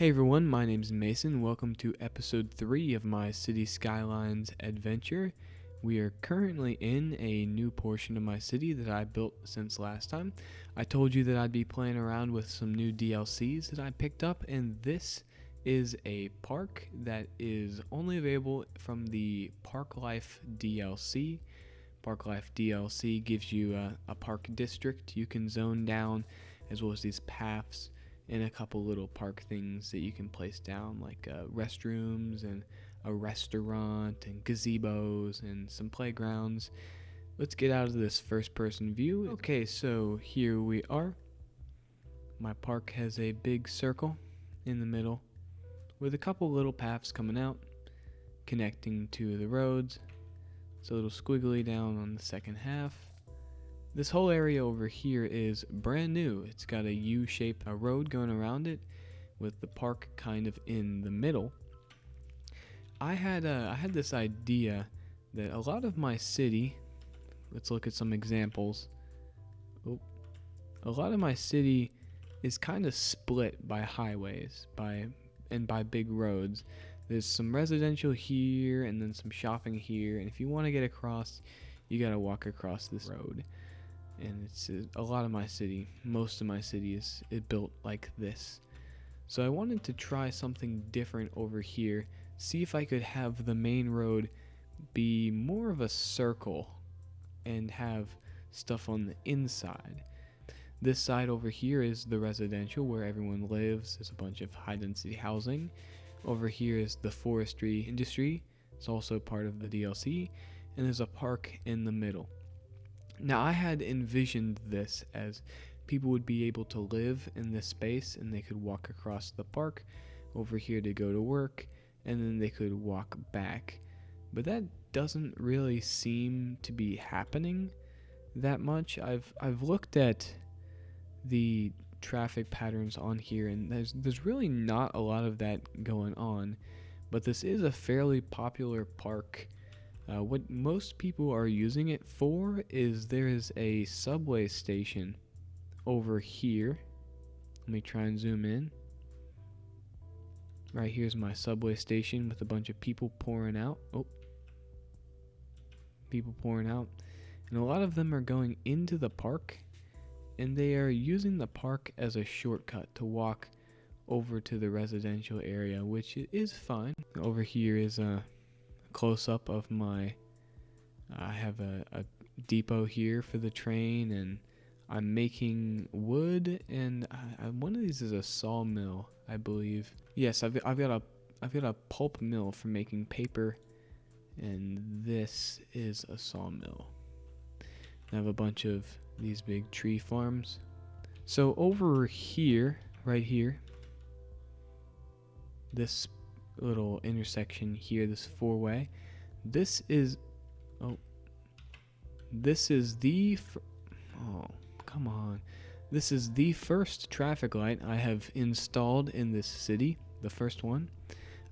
Hey everyone, my name is Mason. Welcome to episode 3 of my City Skylines adventure. We are currently in a new portion of my city that I built since last time. I told you that I'd be playing around with some new DLCs that I picked up, and this is a park that is only available from the Park Life DLC. Park Life DLC gives you a park district you can zone down, as well as these paths and a couple little park things that you can place down, like restrooms and a restaurant and gazebos and some playgrounds. Let's get out of this first person view. Okay, so here we are. My park has a big circle in the middle with a couple little paths coming out connecting to the roads. It's a little squiggly down on the second half. This whole area over here is brand new. It's got a U-shaped road going around it with the park kind of in the middle. I had this idea that a lot of my city, let's look at some examples. A lot of my city is kind of split by highways, by big roads. There's some residential here and then some shopping here, and if you want to get across, you got to walk across this road. And it's a lot of my city, most of my city is built like this. So I wanted to try something different over here, see if I could have the main road be more of a circle and have stuff on the inside. This side over here is the residential where everyone lives. There's a bunch of high density housing. Over here is the forestry industry. It's also part of the DLC. And there's a park in the middle. Now, I had envisioned this as people would be able to live in this space and they could walk across the park over here to go to work, and then they could walk back. But that doesn't really seem to be happening that much. I've looked at the traffic patterns on here, and there's really not a lot of that going on. But this is a fairly popular park. What most people are using it for is there is a subway station over here. Let me try and zoom in. Right here's my subway station with a bunch of people pouring out. People pouring out. And a lot of them are going into the park, and they are using the park as a shortcut to walk over to the residential area, which is fine. Over here is a close-up of I have a depot here for the train, and I'm making wood, and one of these is a sawmill, I believe. Yes, I've got a pulp mill for making paper, and this is a sawmill. I have a bunch of these big tree farms. So over here, right here, this little intersection here, this four-way, this is the first traffic light I have installed in this city, the first one.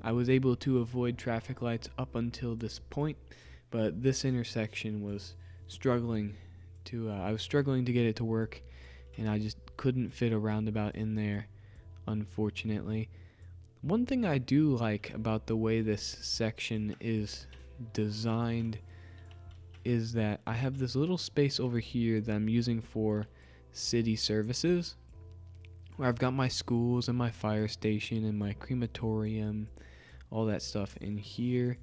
I was able to avoid traffic lights up until this point, but this intersection was I was struggling to get it to work, and I just couldn't fit a roundabout in there, unfortunately. One thing I do like about the way this section is designed is that I have this little space over here that I'm using for city services, where I've got my schools and my fire station and my crematorium, all that stuff in here.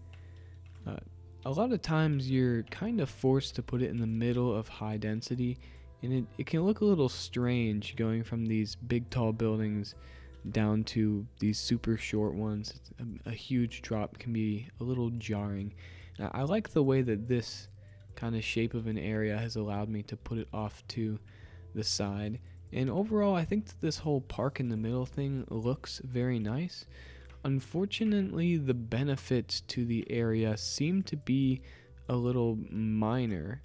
A lot of times you're kind of forced to put it in the middle of high density, and it can look a little strange going from these big tall buildings down to these super short ones. A huge drop can be a little jarring. Now, I like the way that this kind of shape of an area has allowed me to put it off to the side. And overall, I think that this whole park in the middle thing looks very nice. Unfortunately, the benefits to the area seem to be a little minor,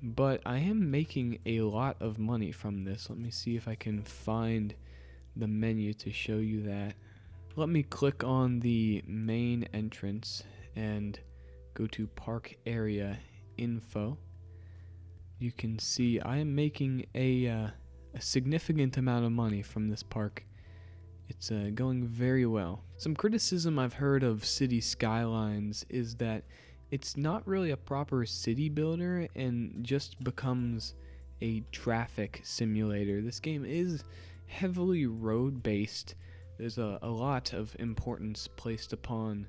but I am making a lot of money from this. Let me see if I can find the menu to show you that. Let me click on the main entrance and go to park area info. You can see I am making a significant amount of money from this park, It's going very well. Some criticism I've heard of City Skylines is that it's not really a proper city builder and just becomes a traffic simulator. This game is heavily road based. There's a lot of importance placed upon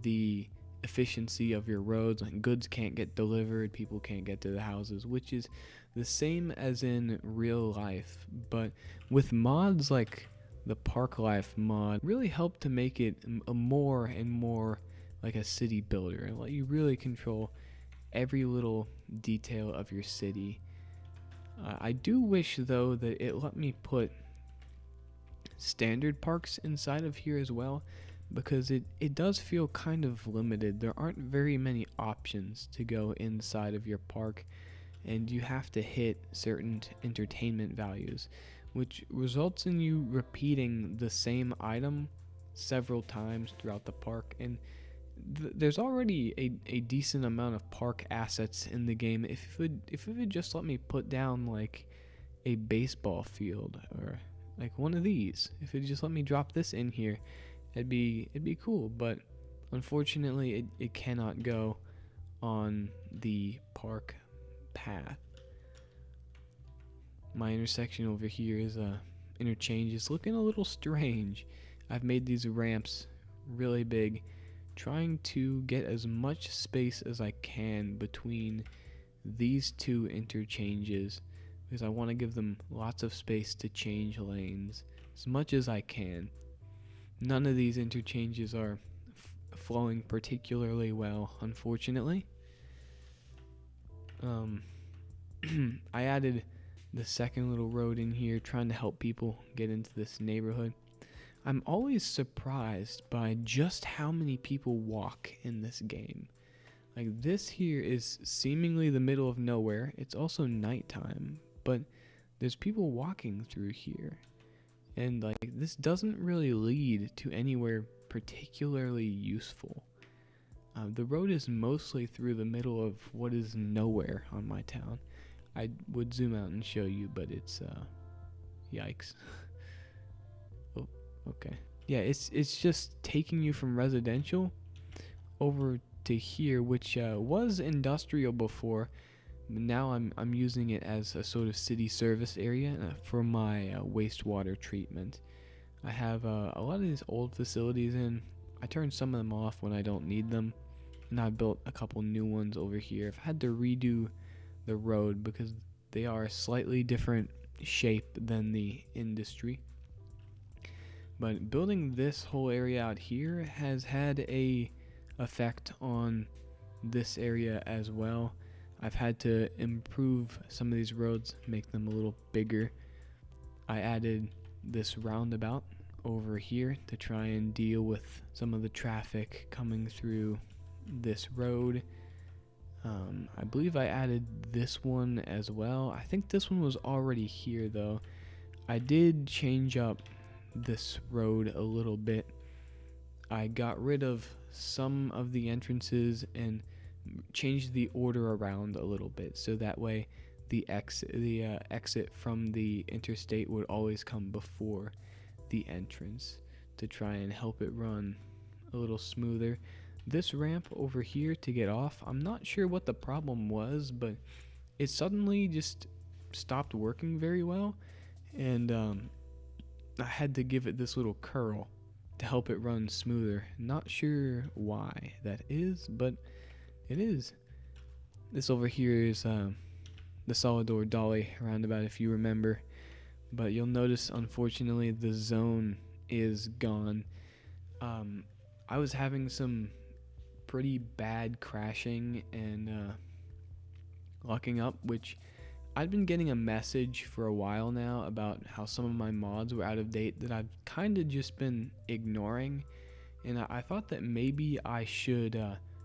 the efficiency of your roads. Like goods can't get delivered, people can't get to the houses, which is the same as in real life. But with mods like the Park Life mod, really help to make it a more and more like a city builder and let you really control every little detail of your city. I do wish though that it let me put standard parks inside of here as well, because it does feel kind of limited. There aren't very many options to go inside of your park, and you have to hit certain entertainment values, which results in you repeating the same item several times throughout the park. And there's already a decent amount of park assets in the game. If it would just let me put down like a baseball field or like one of these, if it just let me drop this in here, it'd be cool. But unfortunately, it cannot go on the park path. My intersection over here is interchange is looking a little strange. I've made these ramps really big, trying to get as much space as I can between these two interchanges, because I want to give them lots of space to change lanes as much as I can. None of these interchanges are flowing particularly well, unfortunately. I added the second little road in here, trying to help people get into this neighborhood. I'm always surprised by just how many people walk in this game. Like, this here is seemingly the middle of nowhere. It's also nighttime, but there's people walking through here. And like, this doesn't really lead to anywhere particularly useful. The road is mostly through the middle of what is nowhere on my town. I would zoom out and show you, but it's yikes. Oh, okay. Yeah, it's just taking you from residential over to here, which was industrial before. Now I'm using it as a sort of city service area for my wastewater treatment. I have a lot of these old facilities in. I turn some of them off when I don't need them, and I built a couple new ones over here. I've had to redo the road because they are a slightly different shape than the industry. But building this whole area out here has had a effect on this area as well. I've had to improve some of these roads, make them a little bigger. I added this roundabout over here to try and deal with some of the traffic coming through this road. I believe I added this one as well. I think this one was already here though. I did change up this road a little bit. I got rid of some of the entrances and changed the order around a little bit, so that way the exit from the interstate would always come before the entrance, to try and help it run a little smoother. This ramp over here to get off, I'm not sure what the problem was, but it suddenly just stopped working very well, and I had to give it this little curl to help it run smoother. Not sure why that is, but it is. This over here is the Solidor Dolly roundabout, if you remember. But you'll notice, unfortunately, the zone is gone. I was having some pretty bad crashing and locking up, which I'd been getting a message for a while now about how some of my mods were out of date that I've kind of just been ignoring. And I thought that maybe I should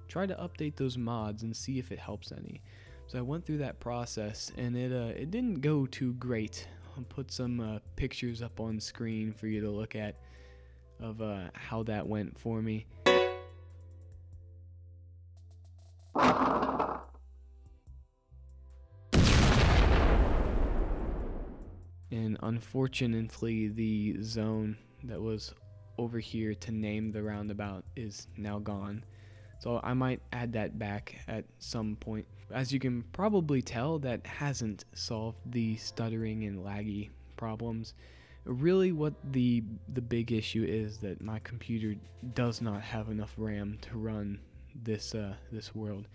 try to update those mods and see if it helps any. So I went through that process, and it didn't go too great. I'll put some pictures up on screen for you to look at of how that went for me. And unfortunately, the zone that was over here to name the roundabout is now gone. So I might add that back at some point. As you can probably tell, that hasn't solved the stuttering and laggy problems. Really what the big issue is that my computer does not have enough RAM to run this world.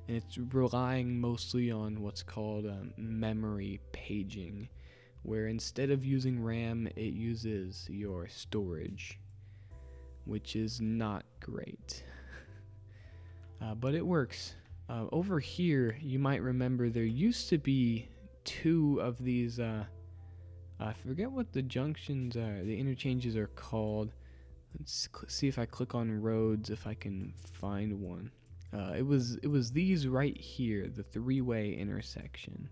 And it's relying mostly on what's called memory paging, where instead of using RAM, it uses your storage, which is not great. But it works. Over here, you might remember there used to be two of these, I forget what the junctions are, the interchanges are called. Let's see if I click on roads, if I can find one. It was these right here, the three-way intersection.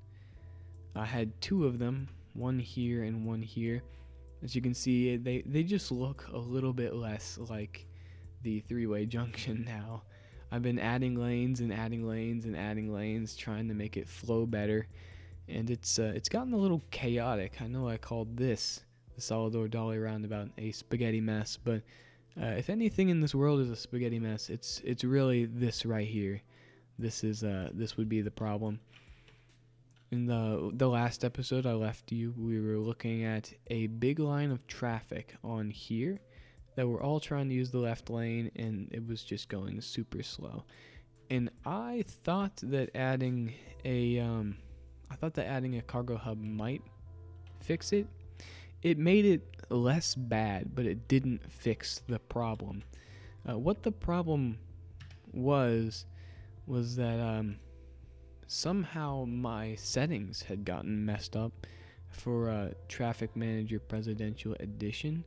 I had two of them, one here and one here. As you can see, they just look a little bit less like the three-way junction now. I've been adding lanes and adding lanes and adding lanes, trying to make it flow better, and it's gotten a little chaotic. I know I called this, the Salvador Dali roundabout, a spaghetti mess, but if anything in this world is a spaghetti mess, it's really this right here. This would be the problem. In the last episode I left you, we were looking at a big line of traffic on here that were all trying to use the left lane, and it was just going super slow. And I thought that adding a cargo hub might fix it. It made it less bad, but it didn't fix the problem. What the problem was that somehow my settings had gotten messed up for Traffic Manager Presidential Edition.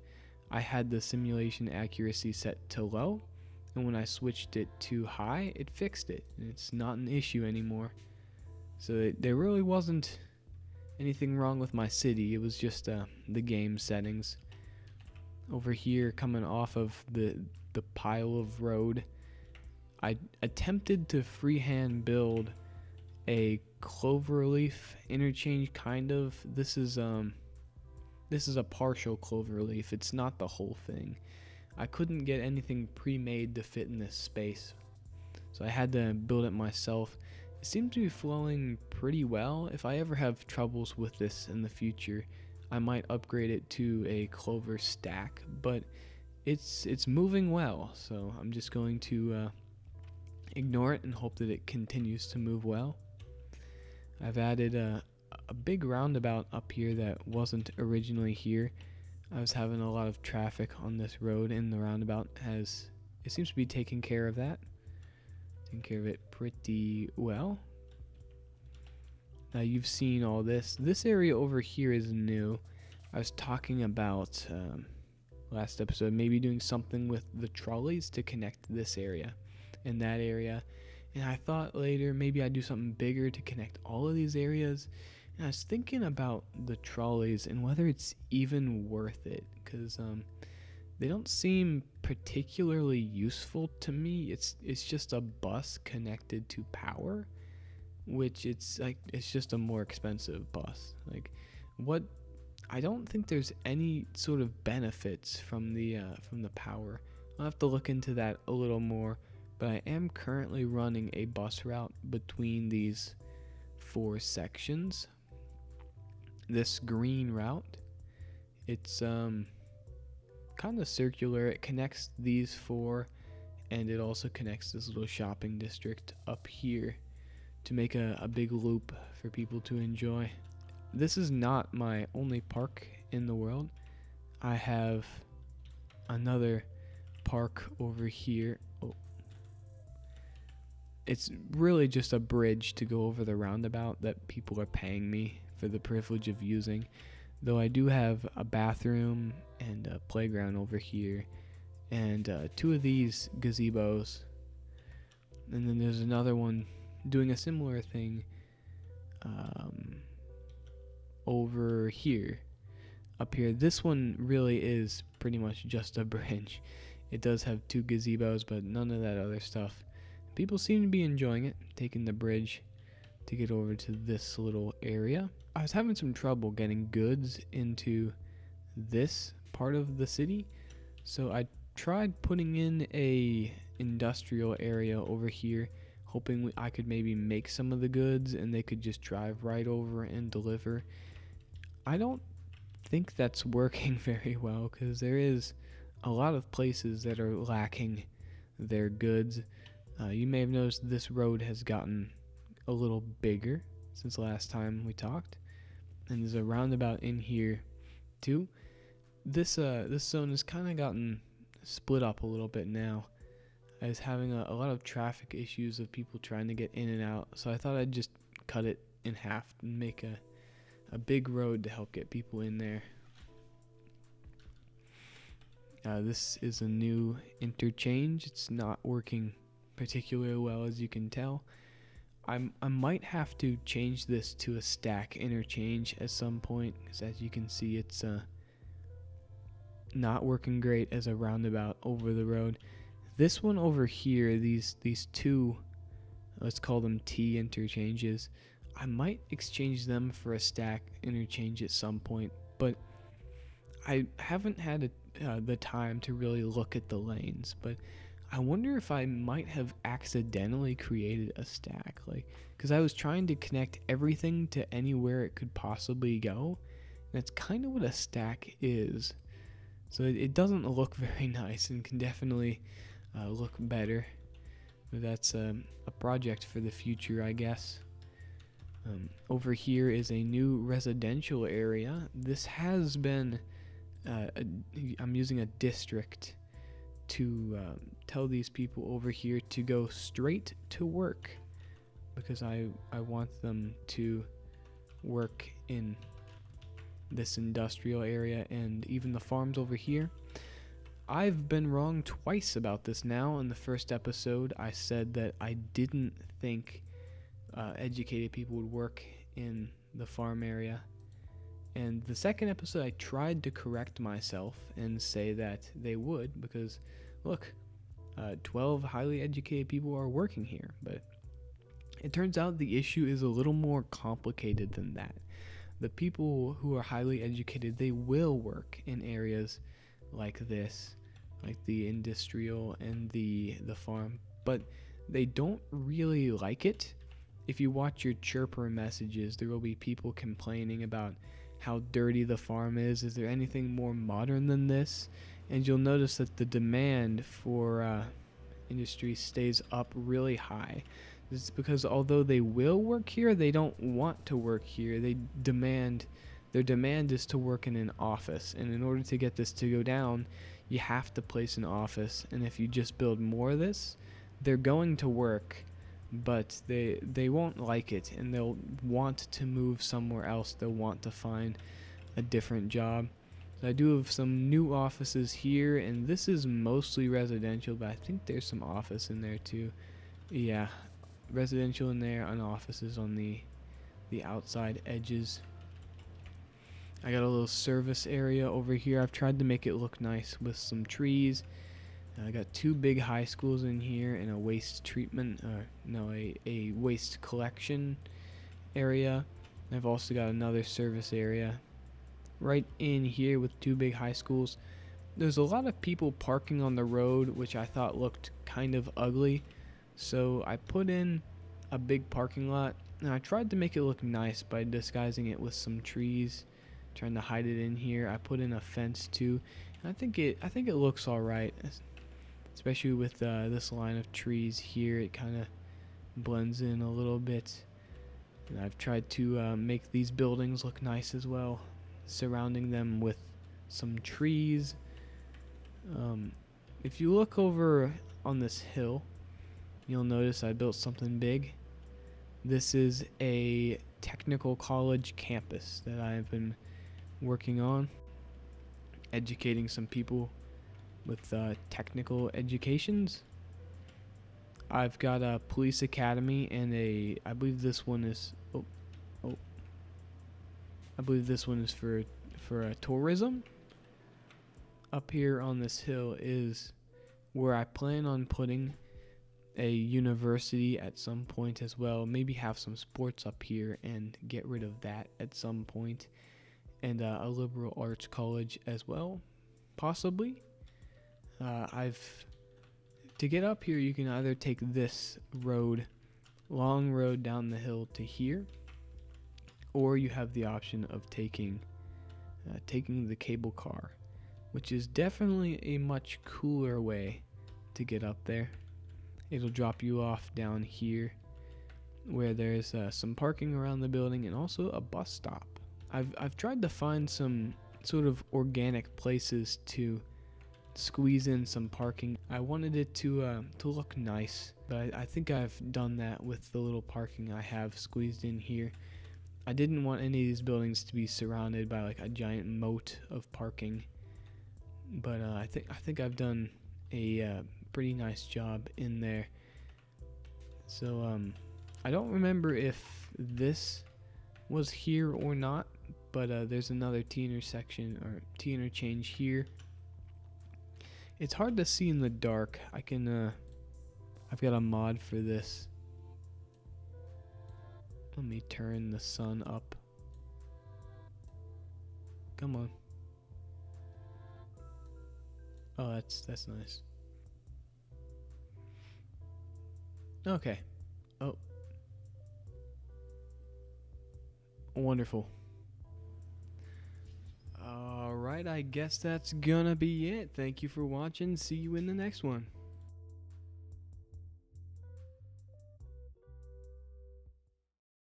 I had the simulation accuracy set to low, and when I switched it to high, it fixed it. And it's not an issue anymore. So there really wasn't anything wrong with my city. It was just the game settings. Over here, coming off of the pile of road, I attempted to freehand build a cloverleaf interchange, kind of. This is a partial cloverleaf. It's not the whole thing. I couldn't get anything pre-made to fit in this space, so I had to build it myself. It seems to be flowing pretty well. If I ever have troubles with this in the future, I might upgrade it to a clover stack, but it's moving well, so I'm just going to ignore it and hope that it continues to move well. I've added a big roundabout up here that wasn't originally here. I was having a lot of traffic on this road, and the roundabout it seems to be taking care of that. Taking care of it pretty well. Now you've seen all this. This area over here is new. I was talking about last episode maybe doing something with the trolleys to connect this area and that area. And I thought later maybe I'd do something bigger to connect all of these areas. And I was thinking about the trolleys and whether it's even worth it, because they don't seem particularly useful to me. It's just a bus connected to power, which it's just a more expensive bus. I don't think there's any sort of benefits from the power. I'll have to look into that a little more. But I am currently running a bus route between these 4 sections. This green route, it's kind of circular. It connects these 4, and it also connects this little shopping district up here to make a big loop for people to enjoy. This is not my only park in the world. I have another park over here. It's really just a bridge to go over the roundabout that people are paying me for the privilege of using. Though I do have a bathroom and a playground over here, and 2 of these gazebos. And then there's another one doing a similar thing over here. Up here, this one really is pretty much just a bridge. It does have 2 gazebos, but none of that other stuff. People seem to be enjoying it, taking the bridge to get over to this little area. I was having some trouble getting goods into this part of the city. So I tried putting in a industrial area over here, hoping I could maybe make some of the goods and they could just drive right over and deliver. I don't think that's working very well because there is a lot of places that are lacking their goods. You may have noticed this road has gotten a little bigger since last time we talked, and there's a roundabout in here too. This zone has kind of gotten split up a little bit now. I was having a lot of traffic issues of people trying to get in and out, so I thought I'd just cut it in half and make a big road to help get people in there. This is a new interchange. It's not working particularly well, as you can tell. I might have to change this to a stack interchange at some point, because as you can see, it's not working great as a roundabout over the road. This one over here, these two, let's call them T interchanges, I might exchange them for a stack interchange at some point, but I haven't had the time to really look at the lanes. But I wonder if I might have accidentally created a stack, because I was trying to connect everything to anywhere it could possibly go. And that's kind of what a stack is. So it doesn't look very nice and can definitely look better. But that's a project for the future, I guess. Over here is a new residential area. This has been, I'm using a district to tell these people over here to go straight to work, because I want them to work in this industrial area and even the farms over here. I've been wrong twice about this now. In the first episode, I said that I didn't think educated people would work in the farm area. And the second episode, I tried to correct myself and say that they would, because, look, 12 highly educated people are working here. But it turns out the issue is a little more complicated than that. The people who are highly educated, they will work in areas like this, like the industrial and the farm, but they don't really like it. If you watch your chirper messages, there will be people complaining about how dirty the farm is. Is there anything more modern than this? And you'll notice that the demand for industry stays up really high. This is because although they will work here, they don't want to work here. Their demand is to work in an office. And in order to get this to go down, you have to place an office. And if you just build more of this, they're going to work, but they won't like it, and they'll want to move somewhere else. They'll want to find a different job. So I do have some new offices here, and this is mostly residential, but I think there's some office in there too. Yeah, residential in there and offices on the outside edges. I got a little service area over here. I've tried to make it look nice with some trees. I got two big high schools in here and a waste treatment, a waste collection area. I've also got another service area right in here with two big high schools. There's a lot of people parking on the road, which I thought looked kind of ugly. So I put in a big parking lot, and I tried to make it look nice by disguising it with some trees, trying to hide it in here. I put in a fence too, and I think it looks all right. Especially with this line of trees here, it kind of blends in a little bit. And I've tried to make these buildings look nice as well, surrounding them with some trees. If you look over on this hill, you'll notice I built something big. This is a technical college campus that I've been working on, educating some people with technical educations. I've got a police academy and I believe this one is I believe this one is for tourism. Up here on this hill is where I plan on putting a university at some point as well. Maybe have some sports up here and get rid of that at some point, and a liberal arts college as well. possibly. To get up here, you can either take this road, long road down the hill to here, or you have the option of taking the cable car, which is definitely a much cooler way to get up there. It'll drop you off down here where there's some parking around the building and also a bus stop. I've tried to find some sort of organic places to squeeze in some parking. I wanted it to look nice, but I think I've done that with the little parking I have squeezed in here. I didn't want any of these buildings to be surrounded by like a giant moat of parking, but I think I've done a pretty nice job in there. So I don't remember if this was here or not, but there's another T intersection or T interchange here. It's hard to see in the dark. I've got a mod for this. Let me turn the sun up. Come on. Oh, that's nice. Okay. Oh. Wonderful. Alright, I guess that's gonna be it. Thank you for watching. See you in the next one.